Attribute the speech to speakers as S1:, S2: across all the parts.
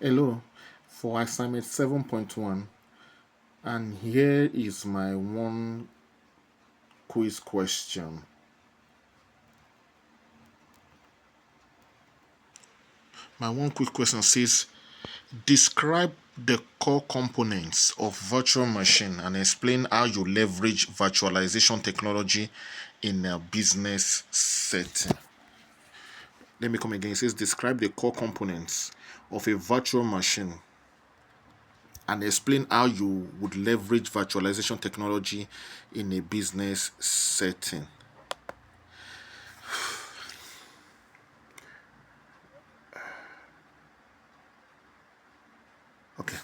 S1: Hello, for assignment 7.1, and here is my one quiz question. My one quick question says, describe the core components of virtual machine and explain how you leverage virtualization technology in a business setting. Let me come again. It says, describe the core components of a virtual machine and explain how you would leverage virtualization technology in a business setting. Okay.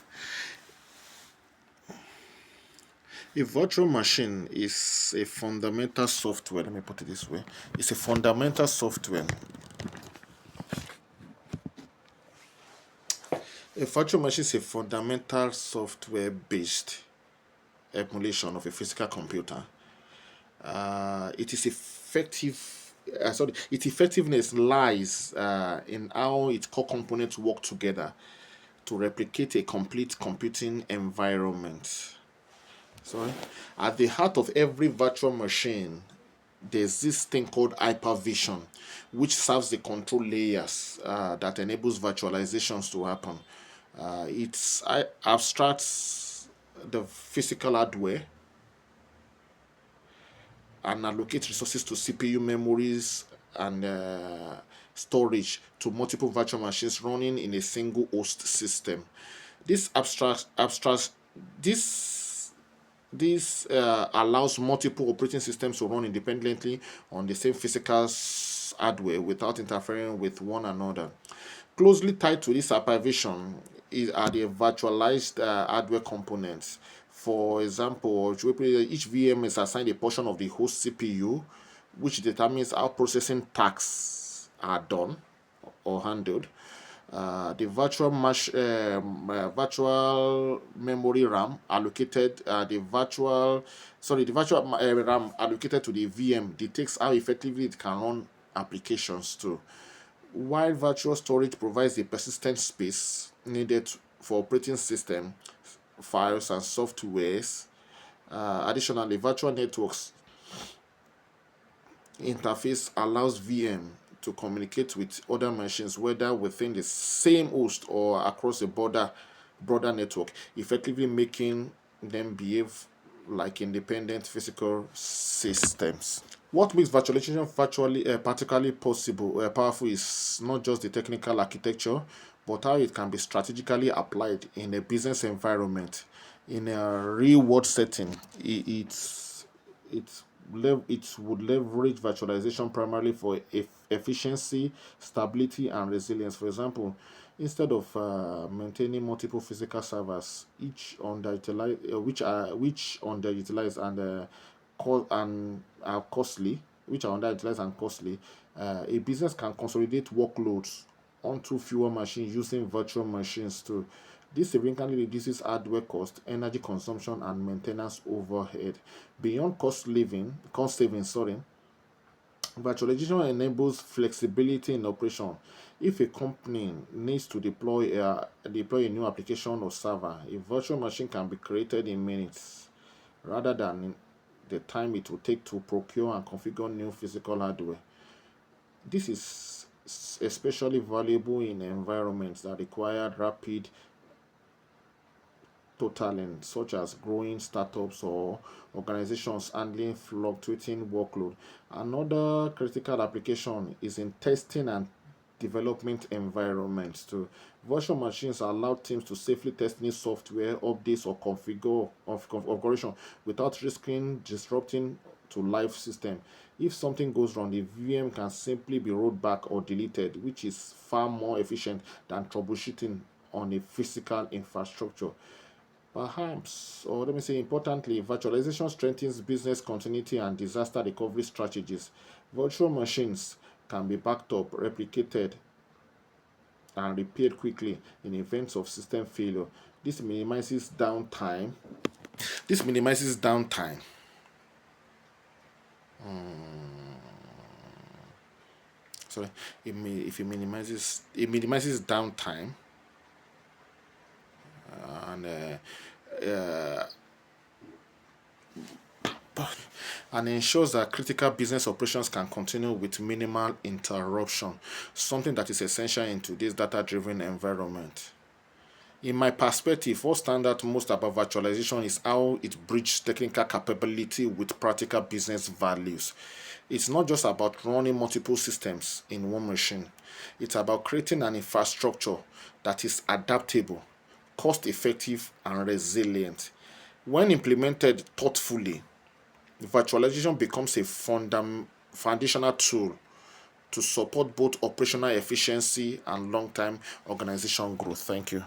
S1: A virtual machine is a fundamental software. Let me put it this way. It's a fundamental software. A virtual machine is a fundamental software based emulation of a physical computer. It is effective. Its effectiveness lies in how its core components work together to replicate a complete computing environment. Sorry. At the heart of every virtual machine, there's this thing called hypervision, which serves the control layers that enables virtualizations to happen. It abstracts the physical hardware and allocate resources to CPU memories and storage to multiple virtual machines running in a single host system. This abstract this this allows multiple operating systems to run independently on the same physical hardware without interfering with one another. Closely tied to this hypervision are the virtualized hardware components. For example, each VM is assigned a portion of the host CPU, which determines how processing tasks are done or handled. The virtual memory RAM allocated the virtual RAM allocated to the VM dictates how effectively it can run applications too. While virtual storage provides the persistent space needed for operating system files and softwares. Additionally, virtual networks interface allows VM to communicate with other machines, whether within the same host or across a broader network, effectively making them behave like independent physical systems. What makes virtualization particularly powerful is not just the technical architecture, but how it can be strategically applied in a business environment. In a real world setting, it's it would leverage virtualization primarily for efficiency, stability, and resilience. For example, instead of maintaining multiple physical servers, each underutilized, which underutilized and are costly, which are underutilized and costly, a business can consolidate workloads onto fewer machines using virtual machines too. This significantly reduces hardware cost, energy consumption, and maintenance overhead. Beyond cost saving, virtualization enables flexibility in operation. If a company needs to deploy a new application or server, a virtual machine can be created in minutes rather than in the time it will take to procure and configure new physical hardware. This is especially valuable in environments that require rapid totaling, such as growing startups or organizations handling fluctuating workload. Another critical application is in testing and development environments too. Virtual machines allow teams to safely test new software updates or configuration without risking disrupting to live system. If something goes wrong, the VM can simply be rolled back or deleted, which is far more efficient than troubleshooting on a physical infrastructure. Perhaps, or let me say importantly, virtualization strengthens business continuity and disaster recovery strategies. Virtual machines can be backed up, replicated, and repaired quickly in events of system failure. This minimizes downtime. This minimizes downtime. Sorry, if it minimizes downtime and ensures that critical business operations can continue with minimal interruption, something that is essential in today's data-driven environment. In my perspective, what stands out most about virtualization is how it bridges technical capability with practical business values. It's not just about running multiple systems in one machine, it's about creating an infrastructure that is adaptable, cost effective, and resilient. When implemented thoughtfully, virtualization becomes a foundational tool to support both operational efficiency and long term organization growth. Thank you.